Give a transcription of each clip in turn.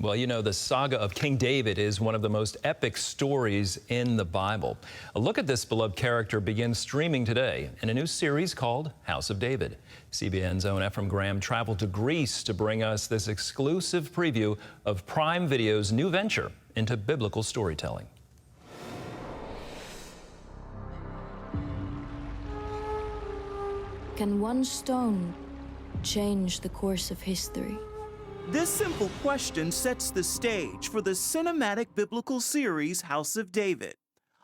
Well, you know, the saga of King David is one of the most epic stories in the Bible. A look at this beloved character begins streaming today in a new series called House of David. CBN's own Ephraim Graham traveled to Greece to bring us this exclusive preview of Prime Video's new venture into biblical storytelling. Can one stone change the course of history? This simple question sets the stage for the cinematic biblical series House of David,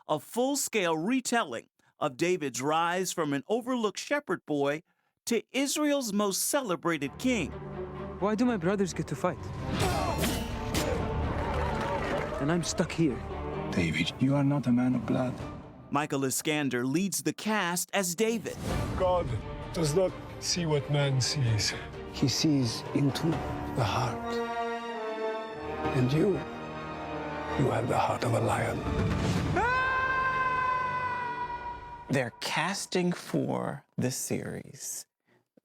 a full-scale retelling of David's rise from an overlooked shepherd boy to Israel's most celebrated king. Why do my brothers get to fight? And I'm stuck here. David, you are not a man of blood. Michael Iskander leads the cast as David. God does not see what man sees. He sees into the heart. And you have the heart of a lion. They're casting for this series.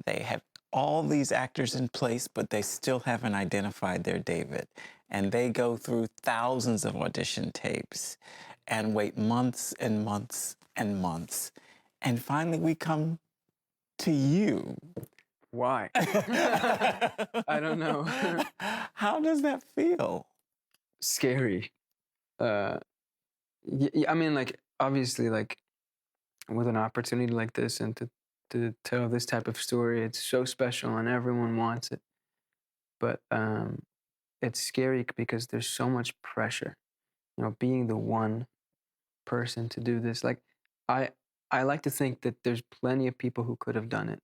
They have all these actors in place, but they still haven't identified their David. And they go through thousands of audition tapes and wait months and months and months. And finally, we come to you. Why? I don't know. How does that feel? Scary. I mean, like, obviously, like, with an opportunity like this and to tell this type of story, it's so special and everyone wants it. But it's scary because there's so much pressure, you know, being the one person to do this. Like, I like to think that there's plenty of people who could have done it.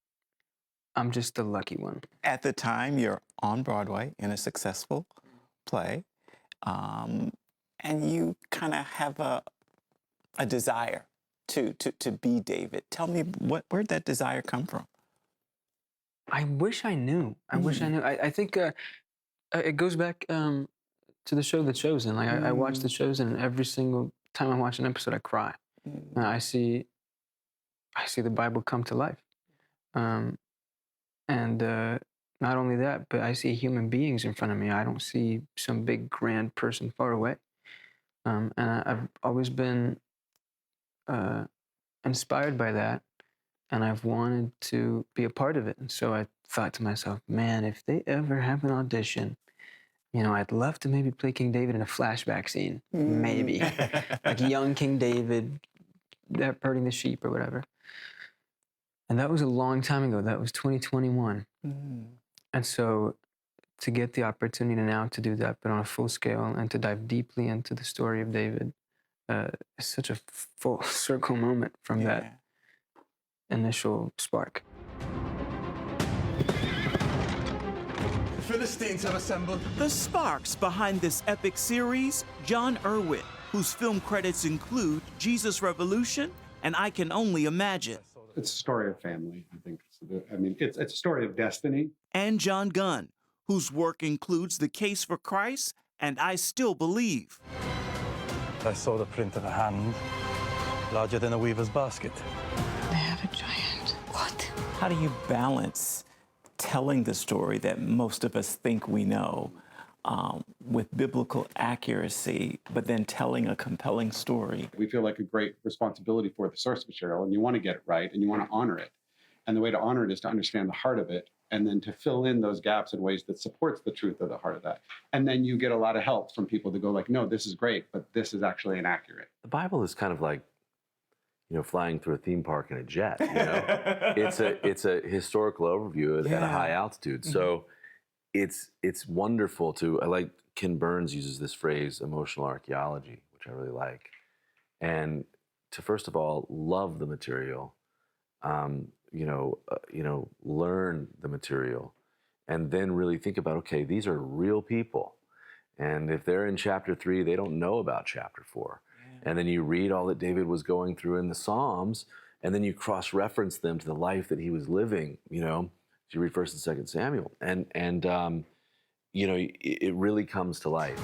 I'm just the lucky one. At the time, you're on Broadway in a successful play, and you kind of have a desire to be David. Tell me, where'd that desire come from? I wish I knew. I wish I knew. I think it goes back to the show The Chosen. Like, I watch The Chosen, and every single time I watch an episode, I cry. I see the Bible come to life. And not only that, but I see human beings in front of me. I don't see some big grand person far away. And I've always been inspired by that, and I've wanted to be a part of it. And so I thought to myself, man, if they ever have an audition, you know, I'd love to maybe play King David in a flashback scene, maybe. Like young King David herding the sheep or whatever. And that was a long time ago. That was 2021. And so to get the opportunity now to do that, but on a full scale, and to dive deeply into the story of David, is such a full circle moment from that initial spark. The Philistines have assembled. The sparks behind this epic series, John Irwin, whose film credits include Jesus Revolution and I Can Only Imagine. It's a story of family, I think. It's a story of destiny. And John Gunn, whose work includes The Case for Christ and I Still Believe. I saw the print of a hand, larger than a weaver's basket. I have a giant. What? How do you balance telling the story that most of us think we know with biblical accuracy, but then telling a compelling story? We feel like a great responsibility for the source material, and you want to get it right, and you want to honor it. And the way to honor it is to understand the heart of it, and then to fill in those gaps in ways that supports the truth of the heart of that. And then you get a lot of help from people to go like, no, this is great, but this is actually inaccurate. The Bible is kind of like, you know, flying through a theme park in a jet, you know? it's a historical overview at a high altitude. So it's wonderful I like Ken Burns uses this phrase, emotional archaeology, which I really like. And to, first of all, love the material, learn the material, and then really think about, okay, these are real people. And if they're in chapter 3, they don't know about chapter 4. And then you read all that David was going through in the Psalms, and then you cross-reference them to the life that he was living, you know, as you read 1st and 2nd Samuel. And you know, it really comes to life.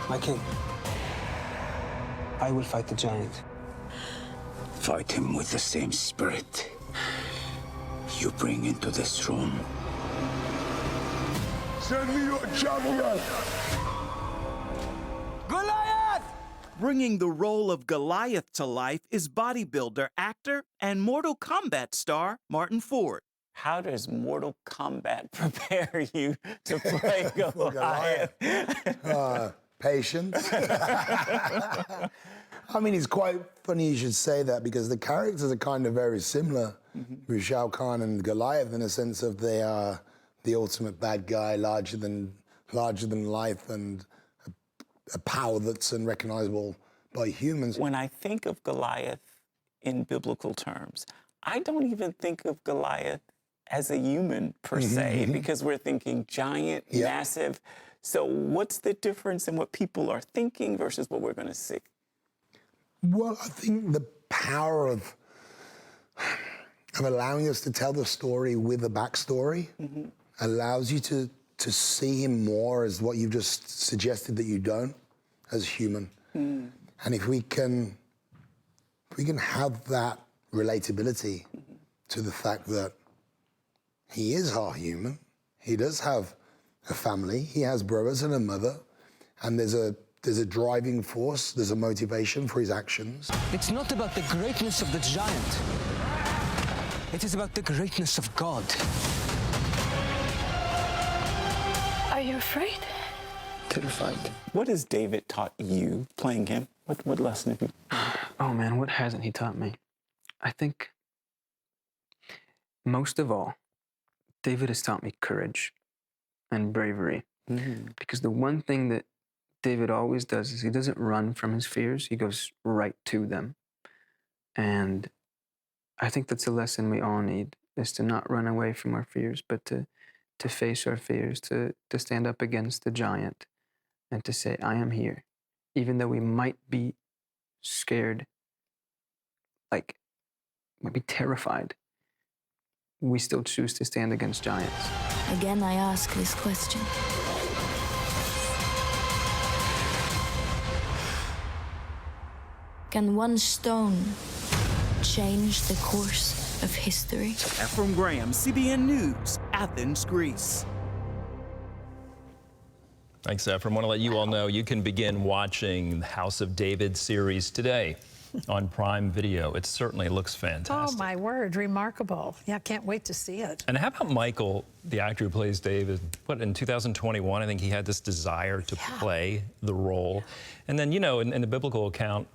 My king, I will fight the giant. Fight him with the same spirit you bring into this room. Send me your champion. Goliath! Bringing the role of Goliath to life is bodybuilder, actor, and Mortal Kombat star Martin Ford. How does Mortal Kombat prepare you to play Goliath? Patience. I mean, it's quite funny you should say that because the characters are kind of very similar with Shao Kahn and Goliath in the sense of they are the ultimate bad guy, larger than life, and a power that's unrecognizable by humans. When I think of Goliath in biblical terms, I don't even think of Goliath as a human per se, because we're thinking giant, massive. So what's the difference in what people are thinking versus what we're going to see? Well, I think the power of allowing us to tell the story with a backstory allows you to see him more as what you've just suggested that you don't, as human. And if we can have that relatability to the fact that he is half human, he does have a family, he has brothers and a mother, and there's a driving force, there's a motivation for his actions. It's not about the greatness of the giant. It is about the greatness of God. Are you afraid? Terrified. What has David taught you playing him? What lesson have you? Oh man, what hasn't he taught me? I think most of all, David has taught me courage and bravery. Because the one thing that David always does is he doesn't run from his fears, he goes right to them. And I think that's a lesson we all need, is to not run away from our fears, but to face our fears, to stand up against the giant and to say, I am here. Even though we might be scared, like, might be terrified, we still choose to stand against giants. Again, I ask this question. Can one stone change the course of history? Ephraim Graham, CBN News, Athens, Greece. Thanks, Ephraim. I want to let you all know you can begin watching the House of David series today on Prime Video. It certainly looks fantastic. Oh, my word, remarkable. Yeah, can't wait to see it. And how about Michael, the actor who plays David? In 2021, I think he had this desire to play the role. And then, you know, in the biblical account,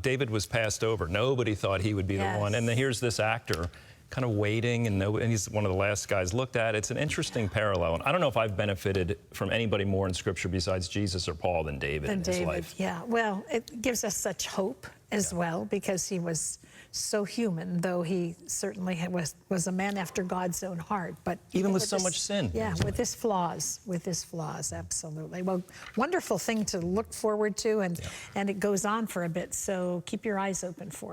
David was passed over. Nobody thought he would be the one. And then here's this actor kind of waiting, and he's one of the last guys looked at. It's an interesting parallel. And I don't know if I've benefited from anybody more in Scripture besides Jesus or Paul than David in his life. Yeah, well, it gives us such hope as well, because he was so human, though he certainly was a man after God's own heart. But even with so much sin. Yeah, with his flaws, absolutely. Well, wonderful thing to look forward to, and it goes on for a bit, so keep your eyes open for it.